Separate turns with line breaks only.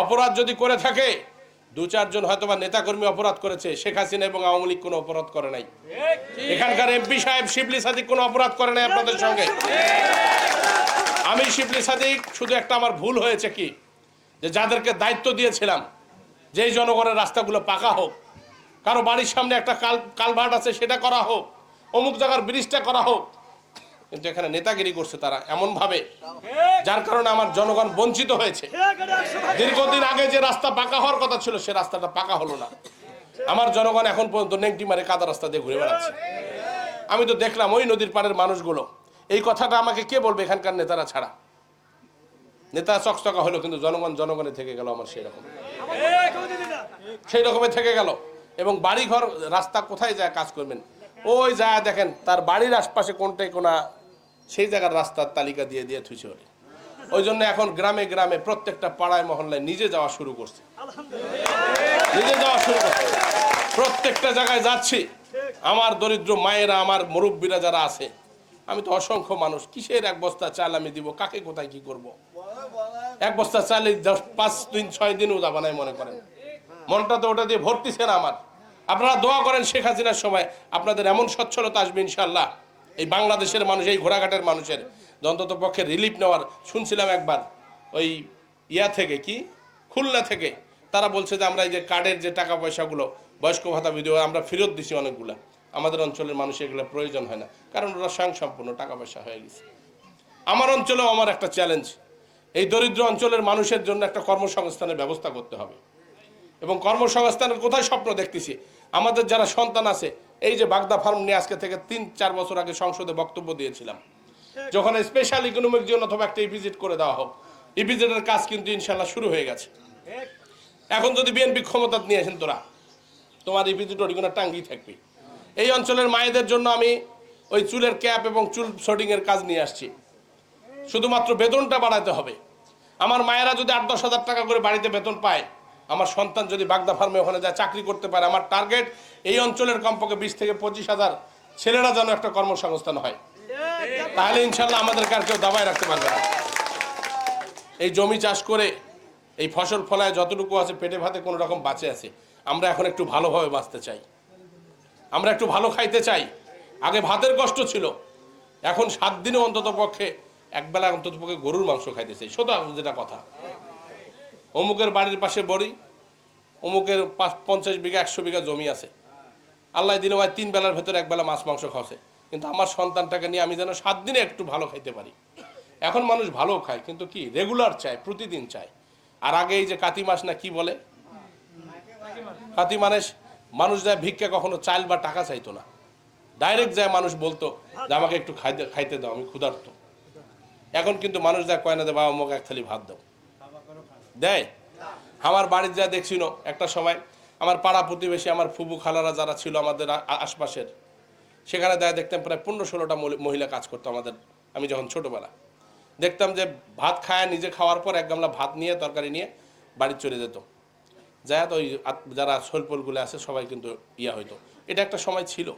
অপরাধ যদি করে থাকে, দু চারজন হয়তো বা নেতাকর্মী অপরাধ করেছে, শেখ হাসিনা এবং আওয়ামী লীগ কোনো অপরাধ করে নাই। এখানকার এমপি সাহেব শিবলি সাদিক কোনো অপরাধ করে নাই আপনাদের সঙ্গে। আমি শিবলি সাদিক শুধু একটা আমার ভুল হয়েছে কি, যে যাদেরকে দায়িত্ব দিয়েছিলাম যে এই জনগণের রাস্তাগুলো পাকা হোক, কারো বাড়ির সামনে একটা কালভার্ট আছে সেটা করা হোক, অমুক জায়গার ব্রিজটা করা হোক, কিন্তু এখানে নেতাগিরি করছে তারা এমনভাবে, যার কারণে আমার জনগণ বঞ্চিত হয়েছে। দীর্ঘদিন আগে যে রাস্তা পাকা হওয়ার কথা ছিল সে রাস্তাটা পাকা হলো না। আমার জনগণ এখন পর্যন্ত নেংটি মারে কাদা রাস্তা দিয়ে ঘুরে বেড়াচ্ছে। আমি তো দেখলাম ওই নদীর পাড়ের মানুষগুলো, এই কথাটা আমাকে কে বলবে এখানকার নেতারা ছাড়া? নেতা চকচকা হলো কিন্তু জনগণ জনগণে থেকে গেল আমার সেই রকমের থেকে গেল। এবং বাড়িঘর রাস্তা কোথায় যায় কাজ করবেন, ওই যায় দেখেন তার বাড়ির আশপাশে কোনটাই কোনা সেই জায়গার রাস্তার তালিকা দিয়ে দিয়ে থুইছে ওরে। ওই জন্য এখন গ্রামে গ্রামে প্রত্যেকটা পাড়ায় মহল্লায় নিজে যাওয়া শুরু করছে, প্রত্যেকটা জায়গায় যাচ্ছি। আমার দরিদ্র মায়েরা, আমার মুরব্বীরা যারা আছে, আমি তো অসংখ্য মানুষ, কিসের এক বস্তা চাল আমি দিব, কাকে কোথায় কি করব? এক বস্তা চাল 5 দিন 6 দিনও যাবা নাই মনে করেন, মনটা তো ওটা দিয়ে ভর্তিছে না আমার। আপনারা দোয়া করেন শেখ হাসিনার সময় আপনাদের এমন সচ্ছলতা আসবে ইনশাল্লাহ। এই বাংলাদেশের মানুষ, এই ঘোড়াঘাটের মানুষের অন্তত পক্ষে রিলিফ নেওয়ার শুনছিলাম একবার ওই থেকে কি খুলনা থেকে তারা বলছে যে আমরা এই যে কার্ডের যে টাকা পয়সাগুলো বয়স্ক ভাতা ভিডিও আমরা ফেরত দিছি অনেকগুলা, আমাদের অঞ্চলের মানুষের এগুলো প্রয়োজন হয় না, কারণ ওরা স্বয়ংসম্পূর্ণ টাকা পয়সা হয়ে গেছে। আমার অঞ্চলেও আমার একটা চ্যালেঞ্জ, এই দরিদ্র অঞ্চলের মানুষের জন্য একটা কর্মসংস্থানের ব্যবস্থা করতে হবে। এবং কর্মসংস্থানের কোথায় স্বপ্ন দেখতেছি, আমাদের যারা সন্তান আছে, এই যে বাগদা ফার্ম নিয়ে আজকে থেকে 3-4 বছর আগে সংসদে বক্তব্য দিয়েছিলাম, যখন স্পেশাল ইকোনমিক জোন অথবা একটা ইপিজেড করে দেওয়া হোক, ইপিজেডের কাজ কিন্তু ইনশাল্লাহ শুরু হয়ে গেছে। এখন যদি বিএনপি ক্ষমতা নিয়ে আসেন, তোমার ইপিজেড ওটিগুলো টাঙ্গি থাকবে। এই অঞ্চলের মায়েদের জন্য আমি ওই চুলের ক্যাপ এবং চুল শর্টিংয়ের কাজ নিয়ে আসছি। শুধুমাত্র বেতনটা বাড়াতে হবে। আমার মায়েরা যদি 8-10 হাজার টাকা করে বাড়িতে বেতন পায়, আমার সন্তান যদি বাগদা ফার্মে ওখানে যায় চাকরি করতে পারে, আমার টার্গেট এই অঞ্চলের কমপক্ষে 20 থেকে 25 হাজার ছেলেরা যেন একটা কর্মসংস্থান হয়। তাহলে ইনশাল্লাহ আমাদেরকে আর কেউ দাবায় রাখতে পারবে না। এই জমি চাষ করে এই ফসল ফলায় যতটুকু আছে পেটে ভাতে কোনো রকম বাঁচে আছে, আমরা এখন একটু ভালোভাবে বাঁচতে চাই, আমরা একটু ভালো খাইতে চাই। আগে ভাতের কষ্ট ছিল, এখন 7 দিনে অন্তত পক্ষে একবেলা অন্তত পক্ষে গরুর মাংস খাইতে চাই। সোজা যেটা কথা, অমুকের বাড়ির পাশে বড়ি, অমুকের 50 বিঘা 100 বিঘা জমি আছে, আল্লাহ দিনে ভাই 3 বেলার ভেতরে একবেলা মাছ মাংস খাওয়াছে, কিন্তু আমার সন্তানটাকে নিয়ে আমি যেন 7 দিনে একটু ভালো খাইতে পারি। এখন মানুষ ভালো খায় কিন্তু কি রেগুলার চায়, প্রতিদিন চায়। আর আগে এই যে কাতি মাস না কি বলে, কাতি মাস মানুষ যায় ভিক্ষা, কখনো চাল বা টাকা চাইতো না, ডাইরেক্ট যায় মানুষ বলতো যে আমাকে একটু খাইতে দাও, আমি ক্ষুধার্ত। এখন কিন্তু মানুষ যায় কয় না যে বাবা আমাকে 1 থালি ভাত দাও, দেয়। আমার বাড়ির যা দেখছিল একটা সময়, আমার পাড়া প্রতিবেশী, আমার ফুবু খালারা যারা ছিল আমাদের আশপাশের, সেখানে দেয় দেখতাম প্রায় 15-16টা মহিলা কাজ করতো আমাদের। আমি যখন ছোটোবেলা দেখতাম যে ভাত খায়, নিজে খাওয়ার পর 1 গামলা ভাত নিয়ে তরকারি নিয়ে বাড়ি চলে যেত, যায় তো ওই যারা শৈলপলগুলো আছে সবাই কিন্তু হইতো। এটা একটা সময় ছিল।